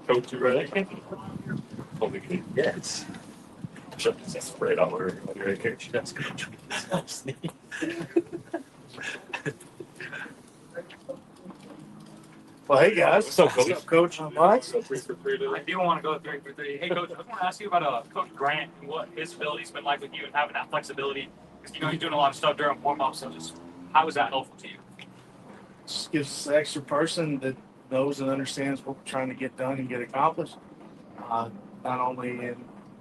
Coach, you ready? Holy good. Yes. Shut this right out where you're right here. That's Coach. Well, hey guys. What's up, Coach? Coach? Not much. I do want to go 3 for 3. Hey, Coach, I want to ask you about Coach Grant and what his ability's been like with you and having that flexibility. Because, you know, you're doing a lot of stuff during warm-up, so just how is that helpful to you? Just gives us an extra person that knows and understands what we're trying to get done and get accomplished. Not only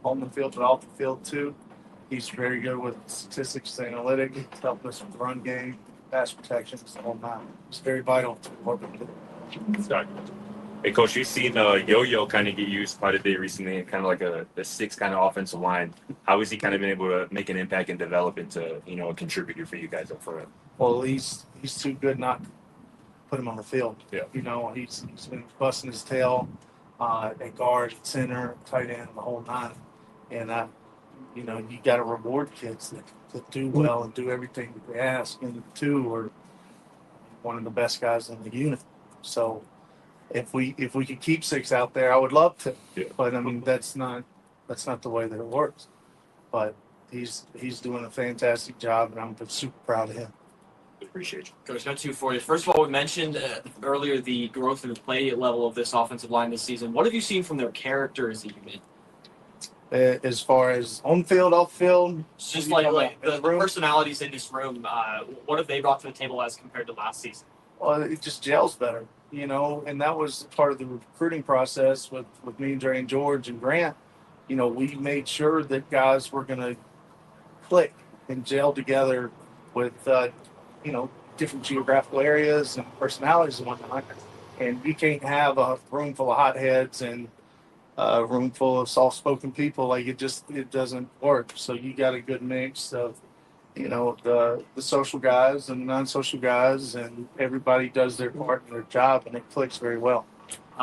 on the field, but off the field too. He's very good with statistics, analytics. He's helped us with the run game, pass protection, the whole nine. It's very vital to what we do. Hey, Coach, you've seen Yo-Yo kind of get used quite a bit recently, kind of like a six kind of offensive line. How has he kind of been able to make an impact and develop into, you know, a contributor for you guys up front? Well, he's too good not to put him on the field. Yeah. You know, he's been busting his tail at guard, center, tight end, the whole nine. And you know, you got to reward kids that do well and do everything that they ask. And the two are one of the best guys in the unit. So if we could keep six out there, I would love to. Yeah. But I mean, that's not the way that it works. But he's doing a fantastic job, and I'm super proud of him. Appreciate you. Coach, got two for you. First of all, we mentioned earlier the growth and the play level of this offensive line this season. What have you seen from their character as a unit? As far as on field, off field, It's just like the personalities in this room. What have they brought to the table as compared to last season? well, it just gels better, you know. And that was part of the recruiting process with me and Dre and George and Grant. You know, we made sure that guys were going to click and gel together with you know, different geographical areas and personalities and whatnot. And you can't have a room full of hotheads and a room full of soft-spoken people. Like it doesn't work. So you got a good mix of, you know, the social guys and non-social guys, and everybody does their part in their job, and it clicks very well.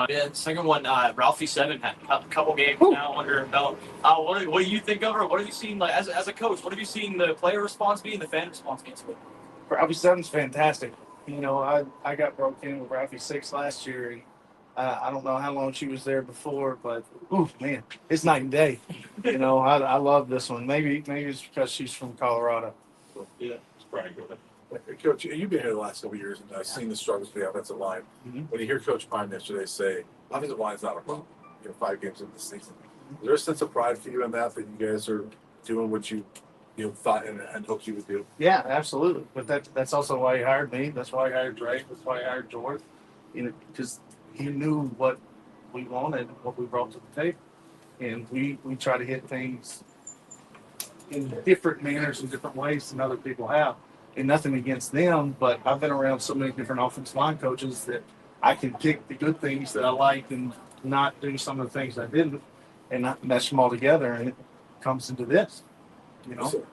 Yeah, second one, Ralphie Seven had a couple games now under her belt. What do you think of her? What have you seen, like, as a coach? What have you seen the player response be and the fan response be to it? Ralphie Seven's fantastic. You know, I got broke in with Ralphie Six last year, and I don't know how long she was there before, but man, it's night and day. You know, I love this one. Maybe it's because she's from Colorado. Yeah, it's probably good. Coach, you've been here the last couple of years, and I've seen the struggles with the offensive line. Mm-hmm. When you hear Coach Pine yesterday say, offensive line is not a problem, you know, 5 games into the season, is there a sense of pride for you in that you guys are doing what you thought and hoped you would do? Yeah, absolutely. But that's also why he hired me. That's why I hired Dre. That's why I hired George. You know, because he knew what we wanted, what we brought to the table, and we try to hit things in different manners and different ways than other people have. And nothing against them, but I've been around so many different offensive line coaches that I can pick the good things that I like and not do some of the things I didn't, and not mesh them all together, and it comes into this. You know. So,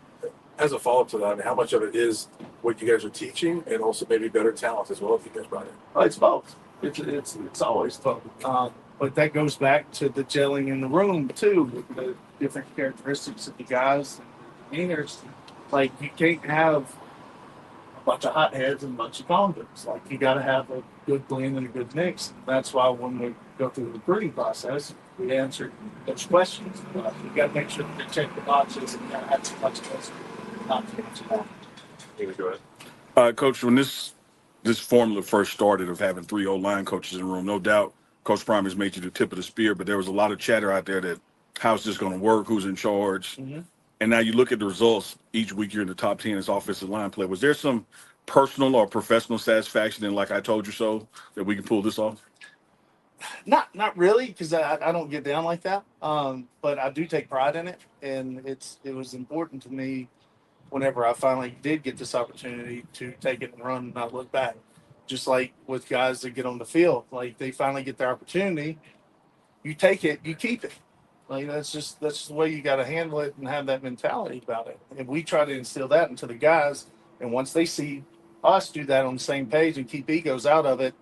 as a follow-up to that, I mean, how much of it is what you guys are teaching, and also maybe better talent as well if you guys brought in? Oh, it's both. It's always both. But that goes back to the gelling in the room too, with the different characteristics of the guys and the demeanors. Like you can't have a bunch of hotheads and a bunch of convicts. Like you got to have a good blend and a good mix. That's why when we go through the recruiting process, we answer those questions. You got to make sure that they check the boxes, and you got to have too much of those not to answer that. Go ahead. Coach, when this formula first started of having 3 O-line coaches in the room, no doubt Coach Prime has made you the tip of the spear, but there was a lot of chatter out there that how's this going to work, who's in charge. Mm-hmm. And now you look at the results, each week you're in the top 10 as offensive line play. Was there some personal or professional satisfaction in, like I told you so, that we can pull this off? Not really, because I don't get down like that. But I do take pride in it, and it was important to me whenever I finally did get this opportunity to take it and run and not look back. Just like with guys that get on the field, like they finally get their opportunity, you take it, you keep it. Like that's the way you got to handle it and have that mentality about it. And we try to instill that into the guys. And once they see us do that on the same page and keep egos out of it,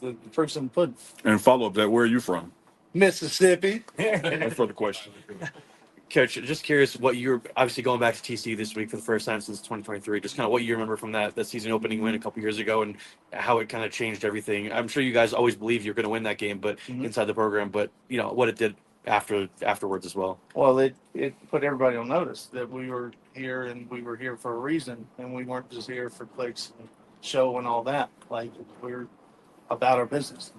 the proof's in the pudding. And follow up that, where are you from? Mississippi. No further questions. Coach, just curious what you're obviously going back to TCU this week for the first time since 2023. Just kind of what you remember from that season opening win a couple years ago and how it kind of changed everything. I'm sure you guys always believed you're going to win that game, but inside the program, but what it did afterwards as well. Well, it put everybody on notice that we were here and we were here for a reason, and we weren't just here for clicks and show and all that. Like, we're about our business.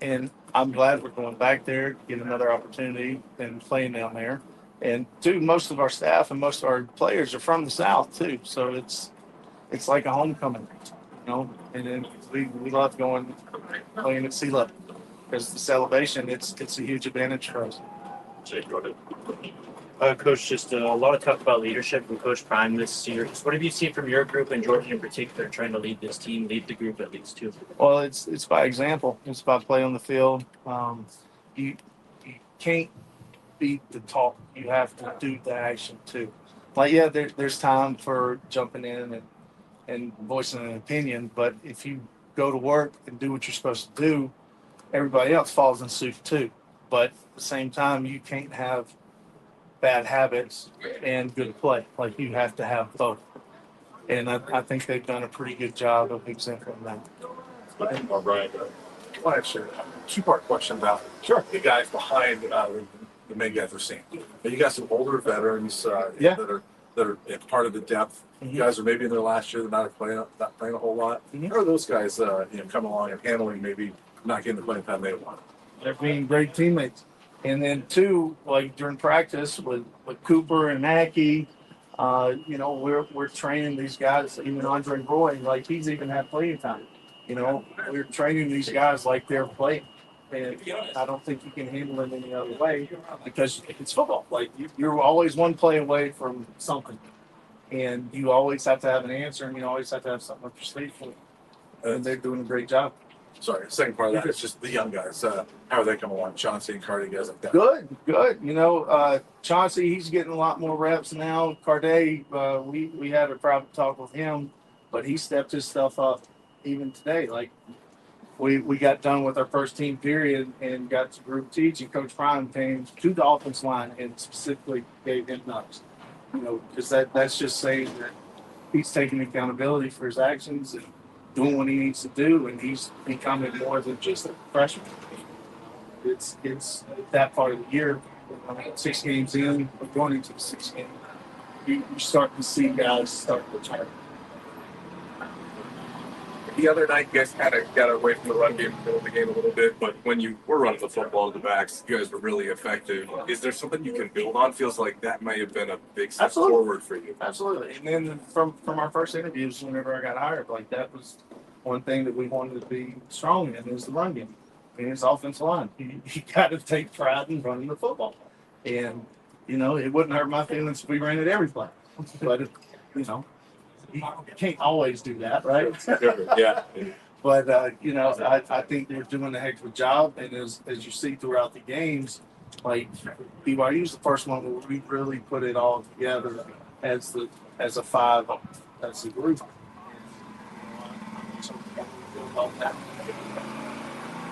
And I'm glad we're going back there, get another opportunity and playing down there. And two, most of our staff and most of our players are from the South too, so it's like a homecoming, And then we love playing at sea level because the celebration it's a huge advantage for us. Jake, go ahead. Coach, just a lot of talk about leadership from Coach Prime this year. Just what have you seen from your group and Jordan in particular, trying to lead this team, lead the group at least too? Well, it's by example. It's by play on the field. You can't beat the talk. You have to do the action too. Like, yeah, there's time for jumping in and voicing an opinion, but if you go to work and do what you're supposed to do, everybody else falls in suit too. But at the same time, you can't have bad habits and good play. Like, you have to have both. And I think they've done a pretty good job of exempling that. All right. I want to ask you a two-part question about the guys behind the main guys we're seeing. You got some older veterans that are part of the depth. You guys are maybe in their last year, they're not playing a whole lot. How are those guys coming along and handling maybe not getting the playing time they want? They're being great teammates. And then two, like during practice with Cooper and Mackey, we're training these guys. Even Andre Roy, like, he's even had playing time. We're training these guys like they're playing. And I don't think you can handle it any other way because it's football. Like, you're always one play away from something. And you always have to have an answer, and you always have to have something up your sleeve for it. And they're doing a great job. Sorry, second part of that is just the young guys. How are they coming along? Chauncey and Cardi, guys like that? Good. Chauncey, he's getting a lot more reps now. Cardi, we had a private talk with him, but he stepped his stuff up even today. Like, we got done with our first team period and got to group teach, and Coach Prime came to the offense line and specifically gave him nuts. Because that's just saying that he's taking accountability for his actions and doing what he needs to do, and he's becoming more than just a freshman. It's that part of the year. 6 games in, we're going into the 6th game. You start to see guys start to turn. The other night, you guys kind of got away from the run game, middle of the game a little bit, but when you were running the football to the backs, you guys were really effective. Is there something you can build on? Feels like that may have been a big step forward for you. Absolutely. And then from our first interviews, whenever I got hired, like, that was one thing that we wanted to be strong in is the run game. And it's offensive line. You got to take pride in running the football. And, it wouldn't hurt my feelings if we ran it every play. But, you can't always do that, right? Yeah. But, I think we're doing a heck of a job. And as you see throughout the games, like, BYU's the first one where we really put it all together as a five, as a group.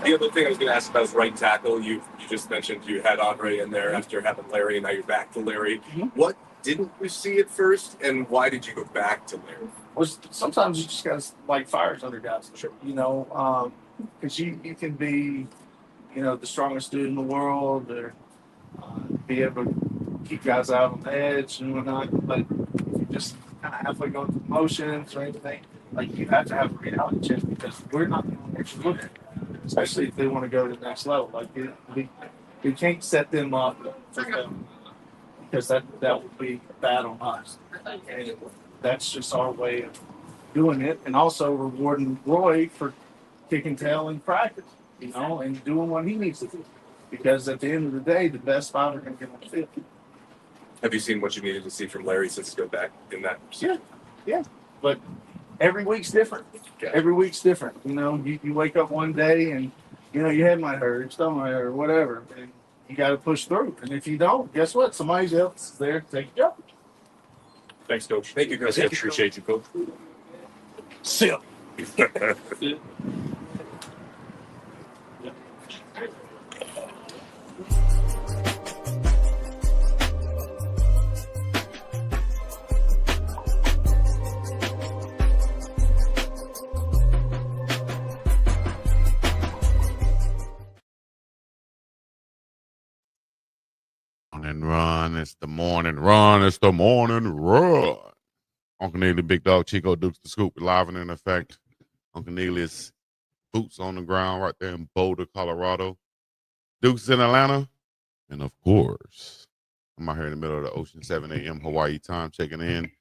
The other thing I was going to ask about is right tackle. You just mentioned you had Andre in there after having Larry, and now you're back to Larry. What didn't you see at first, and why did you go back to Larry? Well, sometimes you just got to light fires under guys. Sure. Because you can be, the strongest dude in the world, or be able to keep guys out on the edge and whatnot. But if you just kind of halfway going through motions or anything, like, you have to have a reality check because we're not the ones you're looking at. Especially if they want to go to the next level. Like, we can't set them up for them because that would be bad on us. And that's just our way of doing it. And also rewarding Roy for kicking tail in practice, and doing what he needs to do. Because at the end of the day, the best five are going to get on the field. Have you seen what you needed to see from Larry since you got back in that? Yeah. But every week's different. Every week's different. You wake up one day and, your head might hurt, your stomach might hurt, or whatever. And you got to push through. And if you don't, guess what? Somebody else is there to take your job. Thanks, Coach. Thank you, guys. I appreciate you, Coach. Silk. Morning run. It's the morning run. It's the morning run. Uncle Neely, Big Dog, Chico, Dukes, the Scoop, live and in effect. Uncle Neely's boots on the ground right there in Boulder, Colorado. Dukes in Atlanta. And of course, I'm out here in the middle of the ocean, 7 a.m. Hawaii time, checking in,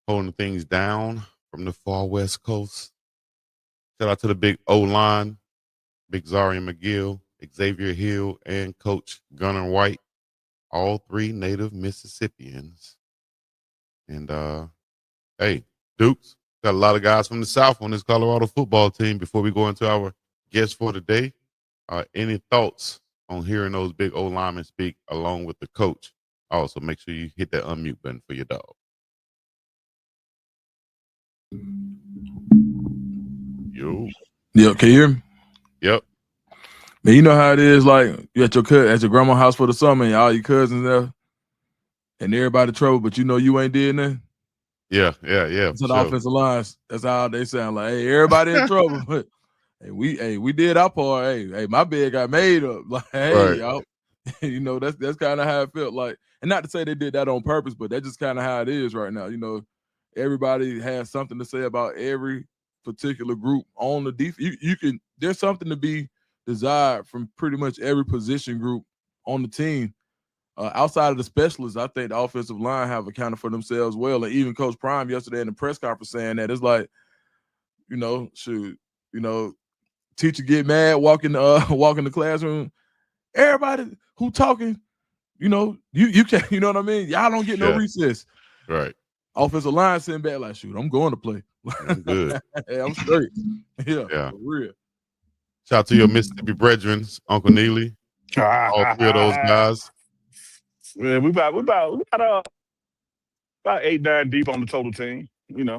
holding things down from the far west coast. Shout out to the big O-line, Big Zarian McGill, Xavier Hill, and Coach Gunnar White, all three native Mississippians. And hey, Dukes, got a lot of guys from the South on this Colorado football team. Before we go into our guest for today, any thoughts on hearing those big old linemen speak along with the coach? Also, make sure you hit that unmute button for your dog. Yo. Yep, can you hear me? Yep. Man, you know how it is, like you at your grandma's house for the summer and all your cousins there and everybody trouble, but you know you ain't did nothing. Yeah. So the offensive lines, that's how they sound like, hey, everybody in trouble. But hey, we did our part. Hey, my bed got made up. Like, hey, Right. y'all, you know, that's kind of how it felt like. And not to say they did that on purpose, but that's just kind of how it is right now. You know, everybody has something to say about every particular group on the defense. There's something to be desired from pretty much every position group on the team. Outside of the specialists, I think the offensive line have accounted for themselves well. And even Coach Prime yesterday in the press conference saying that it's like, you know, teacher get mad, walk in the classroom. Everybody who talking, you know, you can't, you know what I mean? Y'all don't get no recess. Right. Offensive line sitting back like, shoot, I'm going to play. I'm good. Hey, I'm straight. Yeah. For real. Shout out to your Mississippi brethren, Uncle Neely. All three of those guys. Yeah, we about 8-9 deep on the total team, you know.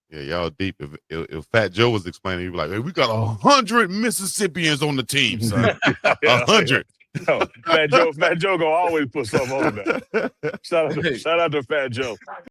Yeah, y'all deep. If Fat Joe was explaining, he'd be like, hey, we got 100 Mississippians on the team, son. 100. No, Fat Joe gonna always put something on there. Shout out to Fat Joe.